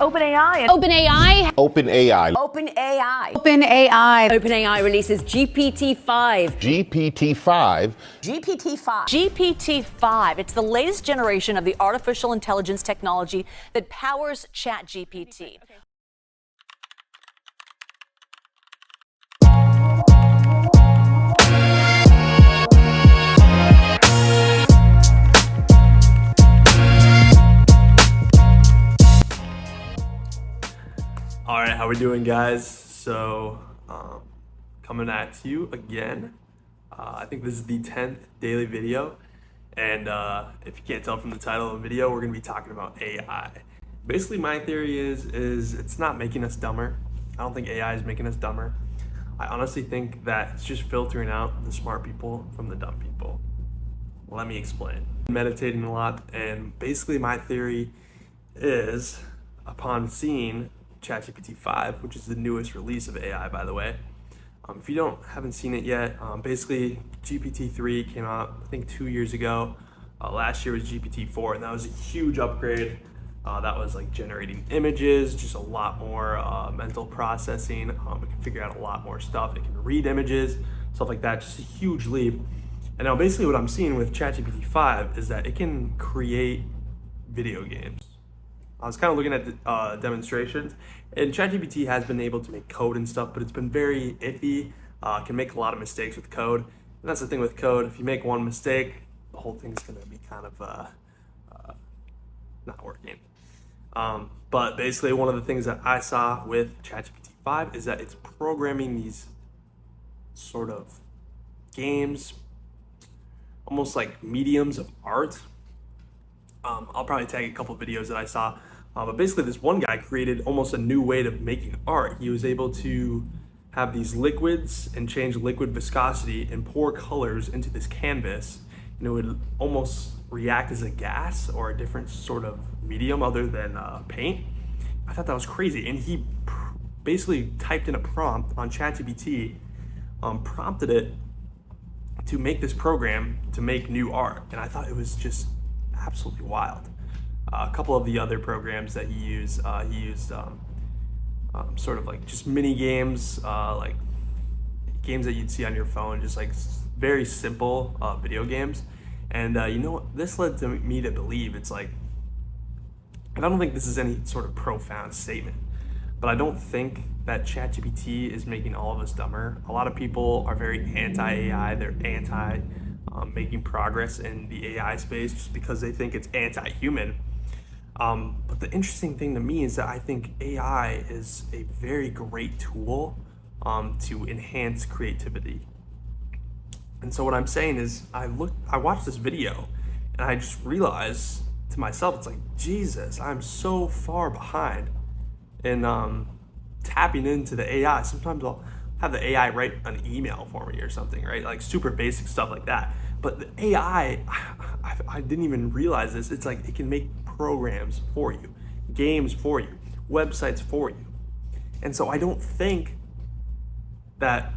OpenAI. OpenAI. OpenAI. OpenAI. OpenAI. OpenAI releases GPT-5. GPT-5. GPT-5. GPT-5. It's the latest generation of the artificial intelligence technology that powers ChatGPT. All right, how we doing, guys? So, coming at you again. I think this is the 10th daily video, and if you can't tell from the title of the video, we're gonna be talking about AI. Basically, my theory is it's not making us dumber. I don't think AI is making us dumber. I honestly think that it's just filtering out the smart people from the dumb people. Let me explain. I'm meditating a lot, and basically my theory is, upon seeing ChatGPT 5, which is the newest release of AI, by the way. If you haven't seen it yet, basically GPT-3 came out, I think 2 years ago. Last year was GPT-4, and that was a huge upgrade. That was like generating images, just a lot more mental processing. It can figure out a lot more stuff. It can read images, stuff like that, just a huge leap. And now basically what I'm seeing with ChatGPT 5 is that it can create video games. I was kind of looking at the demonstrations, and ChatGPT has been able to make code and stuff, but it's been very iffy. Can make a lot of mistakes with code. And that's the thing with code. If you make one mistake, the whole thing's going to be kind of not working. But basically, one of the things that I saw with ChatGPT 5 is that it's programming these sort of games, almost like mediums of art. I'll probably tag a couple of videos that I saw, but basically this one guy created almost a new way of making art. He was able to have these liquids and change liquid viscosity and pour colors into this canvas, and it would almost react as a gas or a different sort of medium other than paint. I thought that was crazy, and he basically typed in a prompt on ChatGPT, prompted it to make this program to make new art, and I thought it was just absolutely wild. A couple of the other programs that he used, sort of like just mini games, like games that you'd see on your phone, just like very simple video games. And you know what? This led to me to believe it's like, and I don't think this is any sort of profound statement, but I don't think that ChatGPT is making all of us dumber. A lot of people are very anti-AI. They're anti making progress in the AI space just because they think it's anti-human. But the interesting thing to me is that I think AI is a very great tool to enhance creativity. And so what I'm saying is I watched this video and I just realized to myself, it's like, Jesus, I'm so far behind in tapping into the AI. Sometimes I'll have the AI write an email for me or something, right? Like super basic stuff like that. But the AI, I didn't even realize this. It's like it can make programs for you, games for you, websites for you. And so I don't think that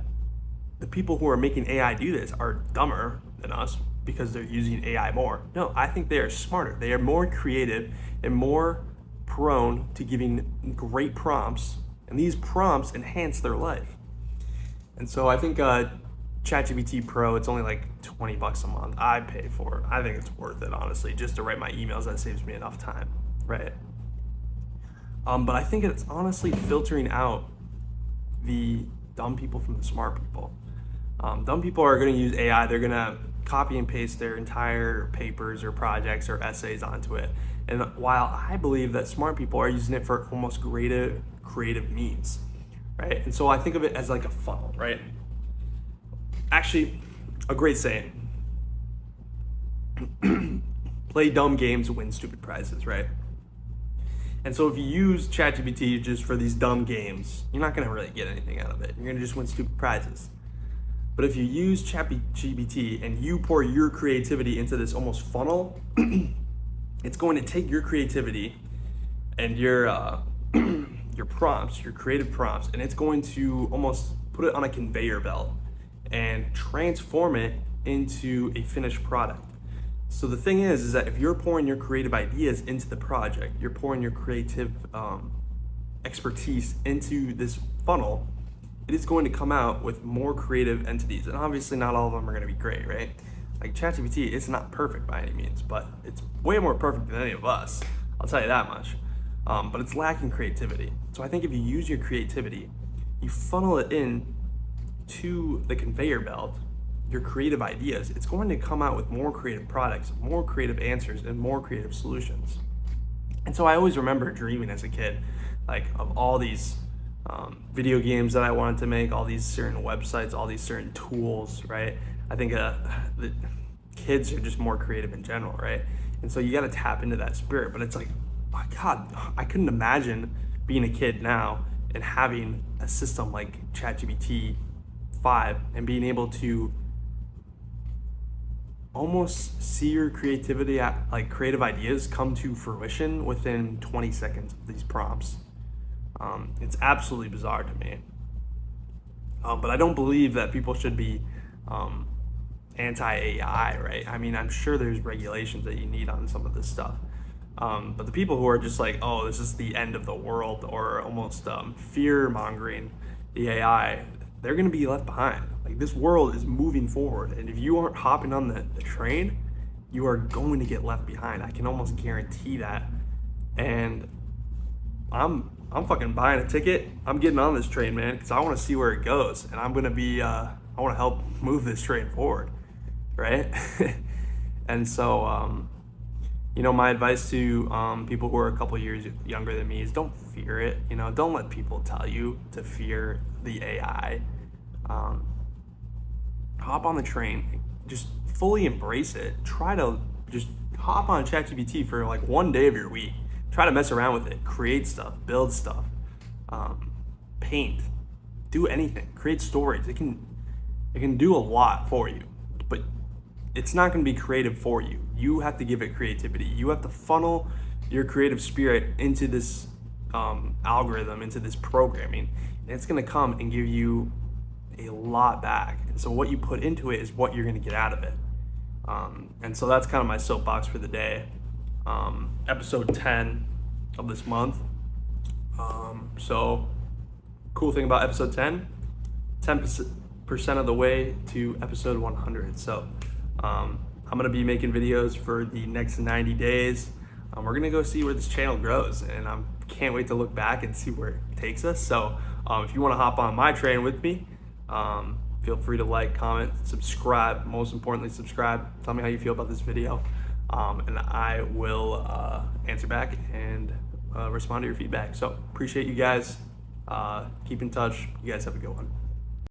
the people who are making AI do this are dumber than us because they're using AI more. No, I think they are smarter. They are more creative and more prone to giving great prompts, and these prompts enhance their life. And so I think ChatGPT Pro, it's only like $20 a month. I pay for it. I think it's worth it, honestly, just to write my emails. That saves me enough time, right? But I think it's honestly filtering out the dumb people from the smart people. Dumb people are going to use AI. They're going to copy and paste their entire papers or projects or essays onto it. And while I believe that smart people are using it for almost creative means, right? And so I think of it as like a funnel, right? Actually, a great saying. Play dumb games, win stupid prizes, right? And so if you use ChatGPT just for these dumb games, you're not going to really get anything out of it. You're going to just win stupid prizes. But if you use ChatGPT and you pour your creativity into this almost funnel, it's going to take your creativity and your prompts, your creative prompts, and it's going to almost put it on a conveyor belt and transform it into a finished product. So the thing is that if you're pouring your creative ideas into the project, you're pouring your creative expertise into this funnel, it is going to come out with more creative entities. And obviously not all of them are going to be great, right? Like ChatGPT, it's not perfect by any means, but it's way more perfect than any of us. I'll tell you that much. But it's lacking creativity. So I think if you use your creativity, you funnel it in to the conveyor belt, your creative ideas, it's going to come out with more creative products, more creative answers, and more creative solutions. And so I always remember dreaming as a kid, like of all these video games that I wanted to make, all these certain websites, all these certain tools, right? I think the kids are just more creative in general, right? And so you got to tap into that spirit. But it's like, oh God, I couldn't imagine being a kid now and having a system like ChatGPT 5 and being able to almost see your creativity, like creative ideas come to fruition within 20 seconds of these prompts. It's absolutely bizarre to me. But I don't believe that people should be anti-AI, right? I mean, I'm sure there's regulations that you need on some of this stuff. But the people who are just like, oh, this is the end of the world, or almost fear-mongering the AI, they're going to be left behind. Like, this world is moving forward, and if you aren't hopping on the train, you are going to get left behind. I can almost guarantee that. And I'm fucking buying a ticket. I'm getting on this train, man, because I want to see where it goes, and I'm going to be, I want to help move this train forward, right? And so, you know, my advice to people who are a couple years younger than me is don't fear it. You know, don't let people tell you to fear the AI. Hop on the train, just fully embrace it. Try to just hop on ChatGPT for like one day of your week. Try to mess around with it, create stuff, build stuff, paint, do anything, create stories. It can do a lot for you, but it's not going to be creative for you. You have to give it creativity. You have to funnel your creative spirit into this algorithm, into this programming, and it's going to come and give you a lot back. And so what you put into it is what you're going to get out of it. And so that's kind of my soapbox for the day. Episode 10 of this month. So cool thing about episode 10% of the way to episode 100. So I'm going to be making videos for the next 90 days. We're going to go see where this channel grows, and I can't wait to look back and see where it takes us. So if you want to hop on my train with me, feel free to like, comment, subscribe. Most importantly, subscribe. Tell me how you feel about this video, and I will answer back and respond to your feedback. So appreciate you guys. Keep in touch. You guys have a good one.